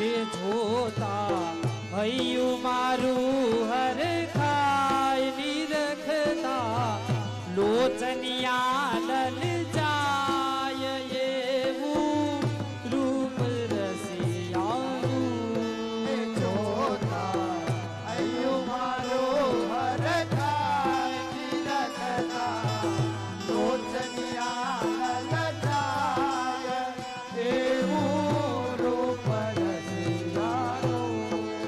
તે જોતા હૈયું મારું હરખાય નિરખતા લોચનિયા લલચાય એવું રૂપ રસિયાનું જોતા હૈયું મારું હરખાય નિરખતા લોચનિયા લલચાય એવું રૂપ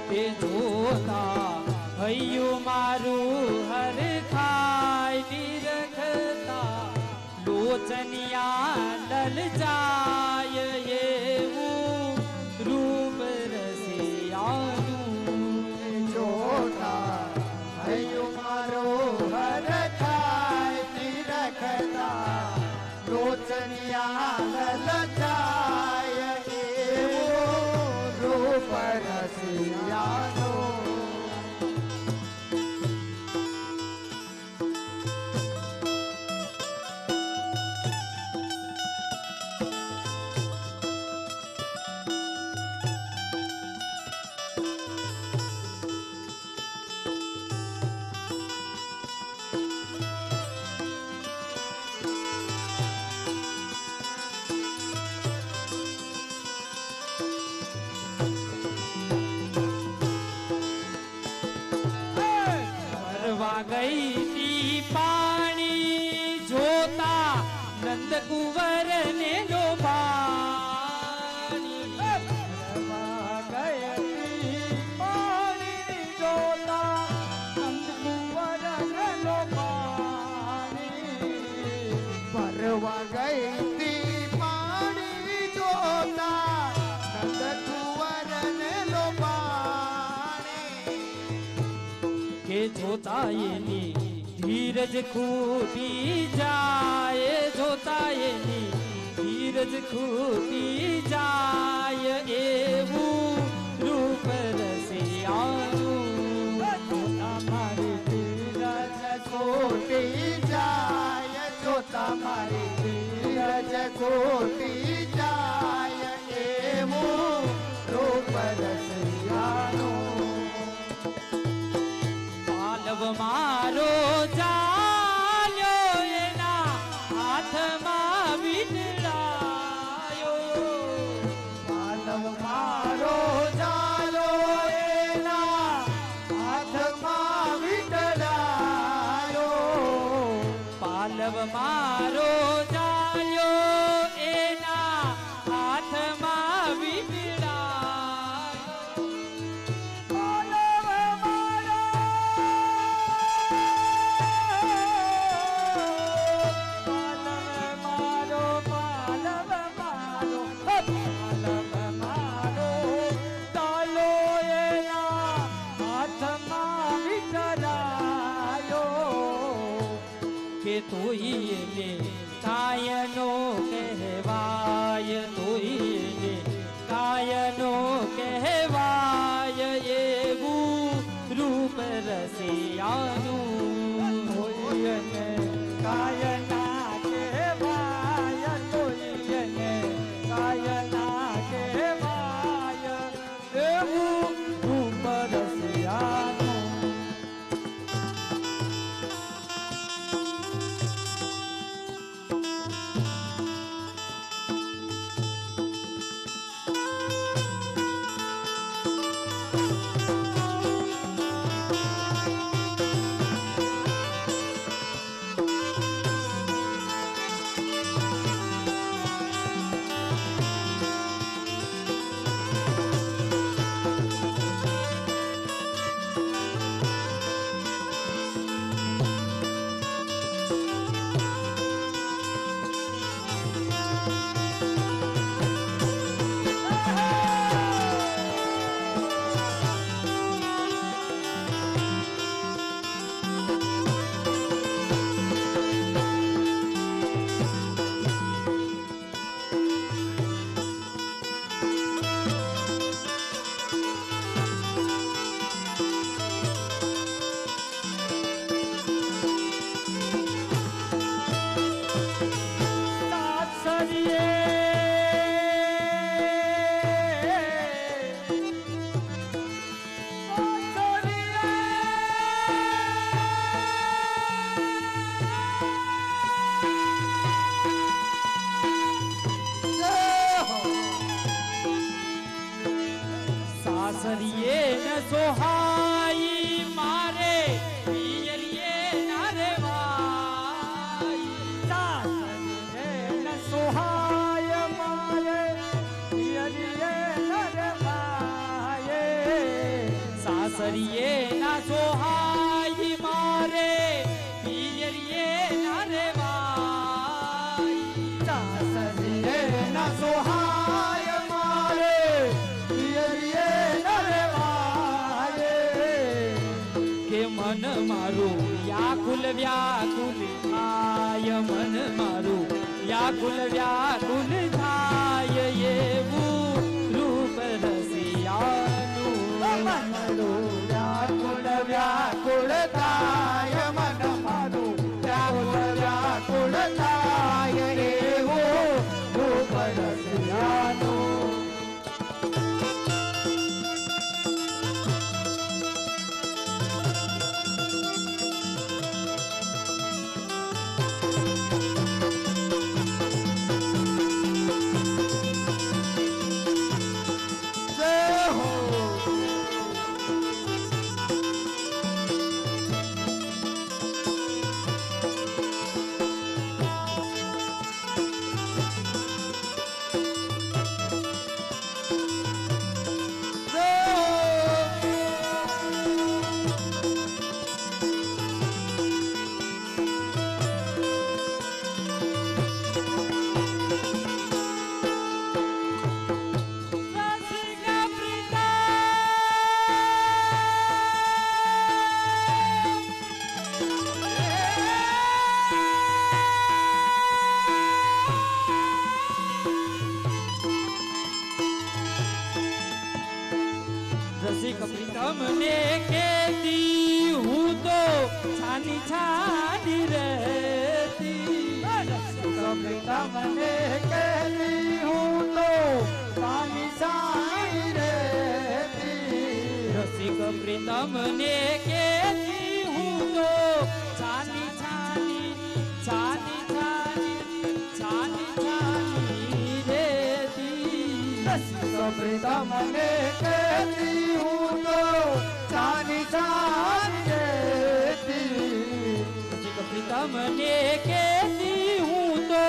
તે જોતા હૈયું મારું હરખાય નિરખતા લોચનિયા લલચાય એવું રૂપ રસિયાનું જોતા હૈયું મારું હરખાય નિરખતા લોચનિયા લલચાય એવું રૂપ રસિયાનું ગઈ તી પાણી જોતા નંદ કુંવર ને લોભાણી ગઈ પાણી જોતા નંદ કુંવર ને લોભાણી પરવા ગઈ તી પાણી જોતા નંદ કુંવર ને લોભાણી કે જોતા એની ધીરજ ખૂટી જાય જોતા એની ધીરજ ખૂટી જાય એવું રૂપ રસિયાનું જોતા મારી ધીરજ ખોટી જાય જોતા મારી ધીરજ ખોટી જાય એવું રૂપ રસિયાનું પાલવ મારો ચાલ્યો એના હાથમાં વીંટળાયો પાલવ મારો ચાલો એના હાથમાં વીંટળાયો પાલવ મારો ચાલ્યો એના હાથમાં વીંટળાયો પાલવ મારો ચાલો એના હાથમાં વીંટળાયો કે તોય એને કાયનો કહેવાય તોય કાયનો કહેવાય એવું રૂપ રસિયાનું તોયને કાયના કહેવાય તોયને કાયના કહેવાય એવું રૂપ રસિયાનું સાસરીએ ન સોહાઈ મારે પિયરીએ ના રેવાય સાસરીએ ન સોહાય મારે પિયરીએ ન રેવાય સાસરીએ ના સોહાઈ મારે પિયરીએ ના રેવાય સાસરીએ ન સોહાય મારે પિયરીએ ન રેવાય કે મન મારું વ્યાકુલ વ્યાકુલ થાય મન મારું વ્યાકુલ વ્યાકુલ થાય એવું રૂપ રસિયાનું મનડું વ્યાકુળ વ્યાકુળ થાય મન મારું વ્યાકુળ વ્યાકુળ થાય એવું રૂપ રસિયાનું જય હો રસિકા પ્રીતા રસિક પ્રીતમ ને કેતી હું તો છાની છાની રહેતી તમને કહેતી હું તો સાની સાની રહેતી રસિક પ્રીતમ ને કેતી હું તો છાની છાની છાની છાની છાની છાની રહેતી તમને કહેતી હું તો સાની સાની રહેતી રસિક પ્રીતમ ને કેતી હું તો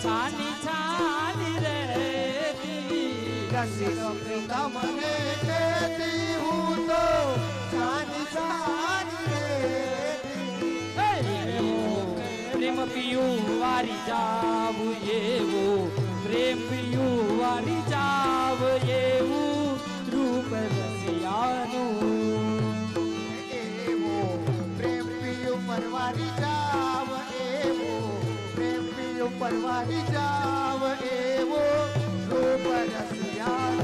છાની છાની રહેતી રસિક તમને કહેતી હું તો સાની સાની રહેતી પ્રેમ પિયું વારી જાવ એવો પ્રેમ પિયું વારી જાવ એવું રૂપ રસિયાનું એવો પ્રેમ પિયું પરવારી જાવ એવો પ્રેમ પિયું પરવારી જાવ એવો રૂપ રસિયા